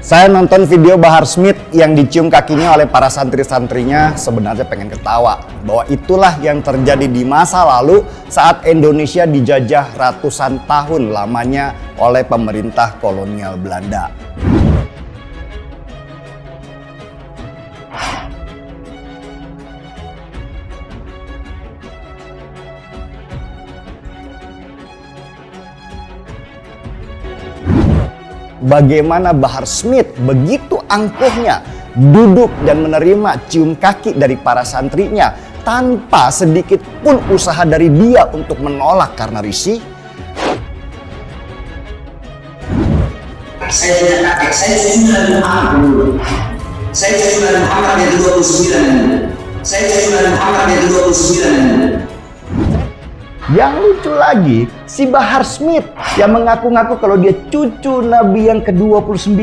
Saya nonton video Bahar Smith yang dicium kakinya oleh para santri-santrinya, sebenarnya pengen ketawa bahwa itulah yang terjadi di masa lalu saat Indonesia dijajah ratusan tahun lamanya oleh pemerintah kolonial Belanda. Bagaimana Bahar Smith begitu angkuhnya duduk dan menerima cium kaki dari para santrinya tanpa sedikit pun usaha dari dia untuk menolak karena risih. Saya punya kakek, saya cucu Nabi Muhammad dulu. Saya cucu Nabi Muhammad yang 29. Saya cucu Nabi Muhammad yang 29. Yang lucu lagi, si Bahar Smith yang mengaku-ngaku kalau dia cucu Nabi yang ke-29.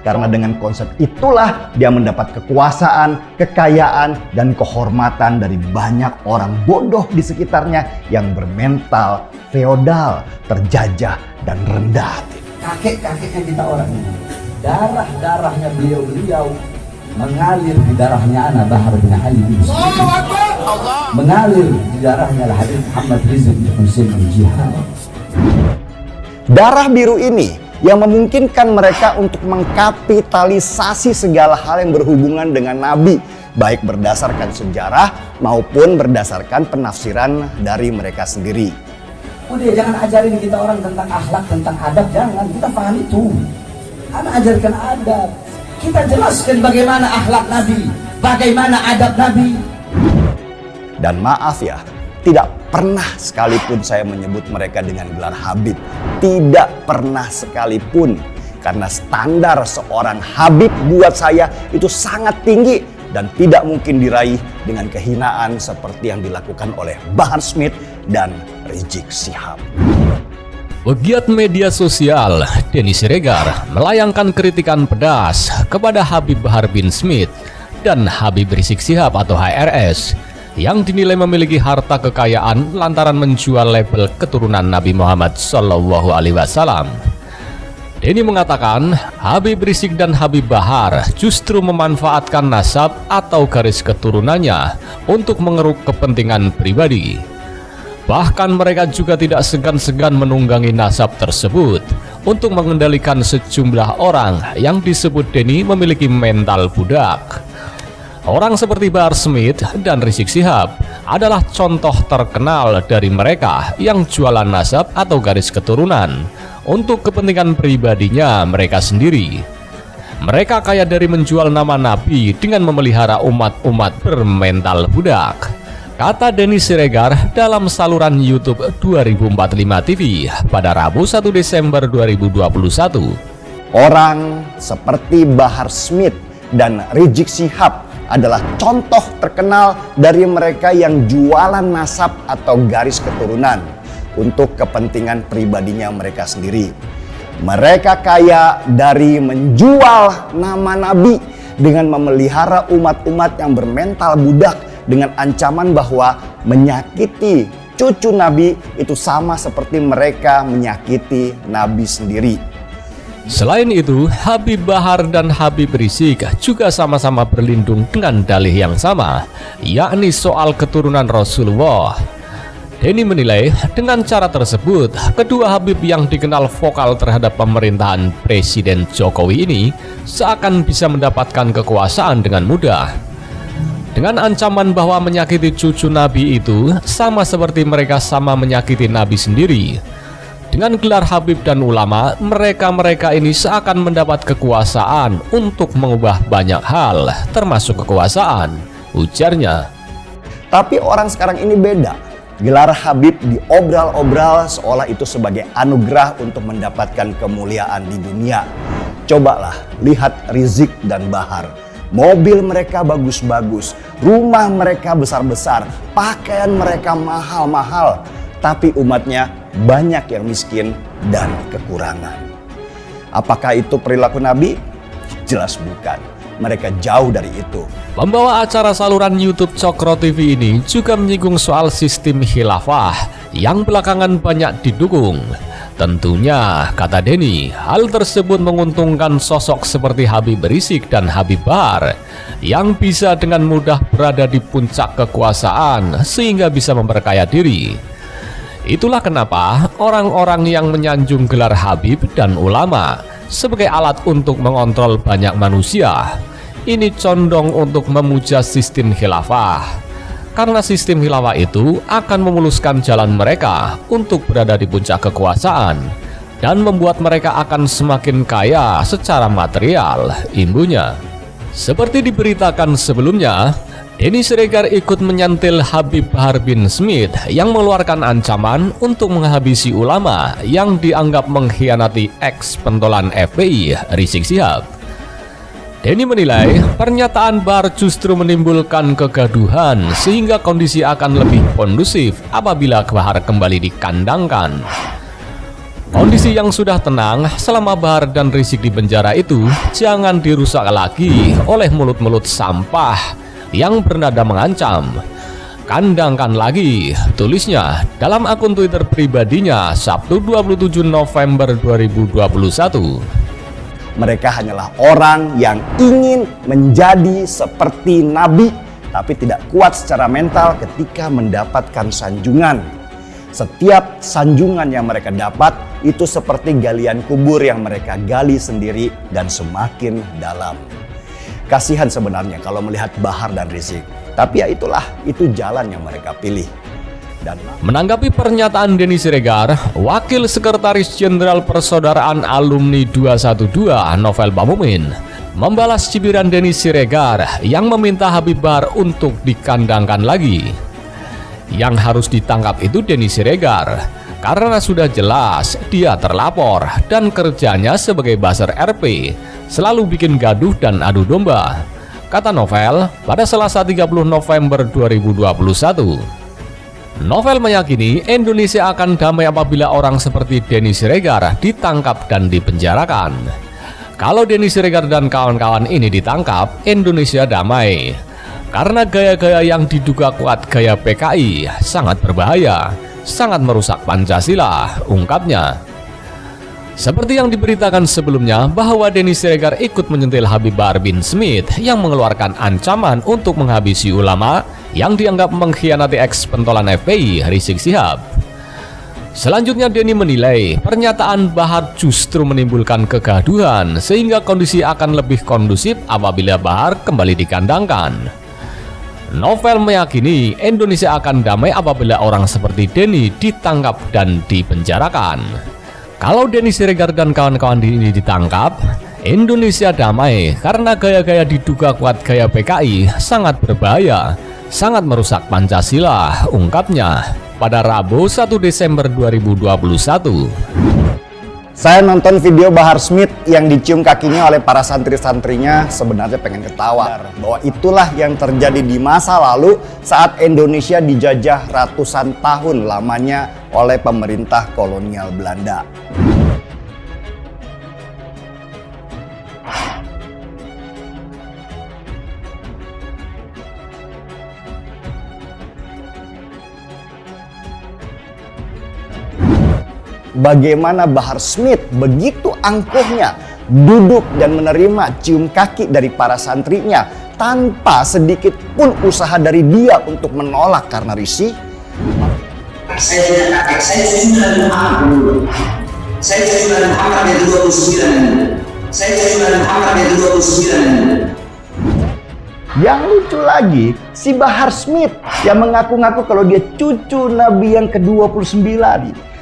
Karena dengan konsep itulah dia mendapat kekuasaan, kekayaan, dan kehormatan dari banyak orang bodoh di sekitarnya yang bermental feodal, terjajah, dan rendah hati. Kakek-kakeknya kita orang ini, darah-darahnya beliau-beliau mengalir di darahnya anak Bahar bin Ali bin Smith, mengalir di darahnya Habib Muhammad Rizq bin Husain bin Jihad. Darah biru ini yang memungkinkan mereka untuk mengkapitalisasi segala hal yang berhubungan dengan Nabi, baik berdasarkan sejarah maupun berdasarkan penafsiran dari mereka sendiri. Udah jangan ajarin kita orang tentang akhlak, tentang adab, jangan. Kita paham itu. Anak ajarkan adab. Kita jelaskan bagaimana akhlak Nabi, bagaimana adab Nabi. Dan maaf ya, tidak pernah sekalipun saya menyebut mereka dengan gelar Habib. Tidak pernah sekalipun. Karena standar seorang Habib buat saya itu sangat tinggi dan tidak mungkin diraih dengan kehinaan seperti yang dilakukan oleh Bahar Smith dan Rizik Syihab. Pegiat media sosial Denny Siregar melayangkan kritikan pedas kepada Habib Bahar bin Smith dan Habib Rizik Syihab atau HRS yang dinilai memiliki harta kekayaan lantaran menjual label keturunan Nabi Muhammad SAW. Denny mengatakan Habib Rizik dan Habib Bahar justru memanfaatkan nasab atau garis keturunannya untuk mengeruk kepentingan pribadi. Bahkan mereka juga tidak segan-segan menunggangi nasab tersebut untuk mengendalikan sejumlah orang yang disebut Denny memiliki mental budak. Orang seperti Bahar Smith dan Rizik Syihab adalah contoh terkenal dari mereka yang jualan nasab atau garis keturunan untuk kepentingan pribadinya mereka sendiri. Mereka kaya dari menjual nama Nabi dengan memelihara umat-umat bermental budak, kata Denny Siregar dalam saluran YouTube 2045 TV pada Rabu 1 Desember 2021. Orang seperti Bahar Smith dan Rizik Syihab adalah contoh terkenal dari mereka yang jualan nasab atau garis keturunan untuk kepentingan pribadinya mereka sendiri. Mereka kaya dari menjual nama Nabi dengan memelihara umat-umat yang bermental budak dengan ancaman bahwa menyakiti cucu Nabi itu sama seperti mereka menyakiti Nabi sendiri. Selain itu, Habib Bahar dan Habib Rizik juga sama-sama berlindung dengan dalih yang sama, yakni soal keturunan Rasulullah. Denny menilai dengan cara tersebut, kedua Habib yang dikenal vokal terhadap pemerintahan Presiden Jokowi ini seakan bisa mendapatkan kekuasaan dengan mudah. Dengan ancaman bahwa menyakiti cucu Nabi itu sama seperti mereka sama menyakiti Nabi sendiri. Dengan gelar Habib dan ulama, mereka ini seakan mendapat kekuasaan untuk mengubah banyak hal, termasuk kekuasaan, ujarnya. Tapi orang sekarang ini beda. Gelar Habib diobral-obral seolah itu sebagai anugerah untuk mendapatkan kemuliaan di dunia. Cobalah lihat Rizik dan Bahar. Mobil mereka bagus-bagus, rumah mereka besar-besar, pakaian mereka mahal-mahal. Tapi umatnya banyak yang miskin dan kekurangan. Apakah itu perilaku Nabi? Jelas bukan. Mereka jauh dari itu. Pembawa acara saluran YouTube Cokro TV ini juga menyinggung soal sistem khilafah yang belakangan banyak didukung. Tentunya, kata Denny, hal tersebut menguntungkan sosok seperti Habib Rizik dan Habib Bahar yang bisa dengan mudah berada di puncak kekuasaan sehingga bisa memperkaya diri. Itulah kenapa orang-orang yang menyanjung gelar Habib dan ulama sebagai alat untuk mengontrol banyak manusia ini condong untuk memuja sistem khilafah. Karena sistem khilafah itu akan memuluskan jalan mereka untuk berada di puncak kekuasaan dan membuat mereka akan semakin kaya secara material, imbunya. Seperti diberitakan sebelumnya, Denny Siregar ikut menyentil Habib Bahar bin Smith yang mengeluarkan ancaman untuk menghabisi ulama yang dianggap mengkhianati ex-pentolan FPI Rizik Syihab. Denny menilai pernyataan Bahar justru menimbulkan kegaduhan sehingga kondisi akan lebih kondusif apabila Bahar kembali dikandangkan. Kondisi yang sudah tenang selama Bahar dan Rizik di penjara itu jangan dirusak lagi oleh mulut-mulut sampah yang bernada mengancam. Kandangkan lagi, tulisnya dalam akun Twitter pribadinya Sabtu 27 November 2021. Mereka hanyalah orang yang ingin menjadi seperti Nabi, tapi tidak kuat secara mental ketika mendapatkan sanjungan. Setiap sanjungan yang mereka dapat itu seperti galian kubur yang mereka gali sendiri dan semakin dalam. Kasihan sebenarnya kalau melihat Bahar dan Rizik, tapi ya itulah, itu jalan yang mereka pilih. Menanggapi pernyataan Denny Siregar, Wakil Sekretaris Jenderal Persaudaraan Alumni 212 Novel Bamumin membalas cibiran Denny Siregar yang meminta Habib Bahar untuk dikandangkan lagi. Yang harus ditangkap itu Denny Siregar karena sudah jelas dia terlapor dan kerjanya sebagai buzzer RP selalu bikin gaduh dan adu domba, kata Novel pada Selasa 30 November 2021. Novel meyakini Indonesia akan damai apabila orang seperti Denny Siregar ditangkap dan dipenjarakan. Kalau Denny Siregar dan kawan-kawan ini ditangkap, Indonesia damai. Karena gaya-gaya yang diduga kuat gaya PKI sangat berbahaya, sangat merusak Pancasila, ungkapnya. Seperti yang diberitakan sebelumnya bahwa Denny Siregar ikut menyentil Habib Bahar bin Smith yang mengeluarkan ancaman untuk menghabisi ulama yang dianggap mengkhianati ex-pentolan FPI Rizik Syihab. Selanjutnya Denny menilai pernyataan Bahar justru menimbulkan kegaduhan sehingga kondisi akan lebih kondusif apabila Bahar kembali dikandangkan. Novel meyakini Indonesia akan damai apabila orang seperti Denny ditangkap dan dipenjarakan. Kalau Denny Siregar dan kawan-kawan ini ditangkap, Indonesia damai karena gaya-gaya diduga kuat gaya PKI sangat berbahaya, sangat merusak Pancasila, ungkapnya pada Rabu 1 Desember 2021. Saya nonton video Bahar Smith yang dicium kakinya oleh para santri-santrinya, sebenarnya pengen ketawa bahwa itulah yang terjadi di masa lalu saat Indonesia dijajah ratusan tahun lamanya oleh pemerintah kolonial Belanda. Bagaimana Bahar Smith begitu angkuhnya duduk dan menerima cium kaki dari para santrinya tanpa sedikit pun usaha dari dia untuk menolak karena risih. Saya tidak kaget, saya cucu Nabi Muhammad dulu. Saya cucu Nabi Muhammad yang 29. Saya cucu Nabi Muhammad yang 29. Yang lucu lagi, si Bahar Smith yang mengaku-ngaku kalau dia cucu Nabi yang ke-29.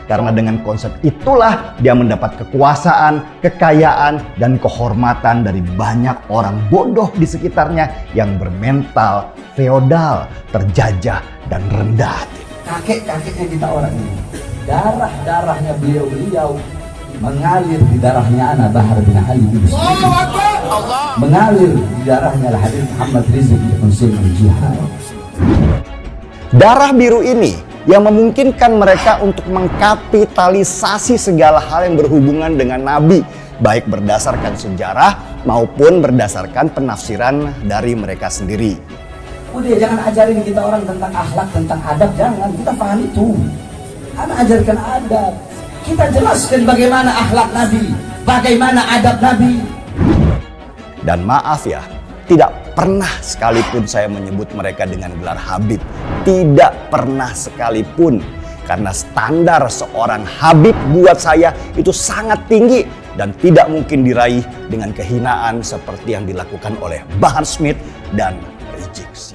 Karena dengan konsep itulah dia mendapat kekuasaan, kekayaan, dan kehormatan dari banyak orang bodoh di sekitarnya yang bermental feodal, terjajah, dan rendah hati. Kakek-kakeknya kita orang ini, darah-darahnya beliau-beliau mengalir di darahnya Ana Bahar bin Ali bin Smith, mengalir di darahnya Habib Muhammad Rizik bin Syihab. Darah biru ini yang memungkinkan mereka untuk mengkapitalisasi segala hal yang berhubungan dengan Nabi, baik berdasarkan sejarah maupun berdasarkan penafsiran dari mereka sendiri. Udah jangan ajarin kita orang tentang akhlak, tentang adab, jangan. Kita paham itu. Anak ajarkan adab. Kita jelaskan bagaimana akhlak Nabi, bagaimana adab Nabi. Dan maaf ya, tidak pernah sekalipun saya menyebut mereka dengan gelar Habib. Tidak pernah sekalipun. Karena standar seorang Habib buat saya itu sangat tinggi dan tidak mungkin diraih dengan kehinaan seperti yang dilakukan oleh Bahar Smith dan Rizik Syihab.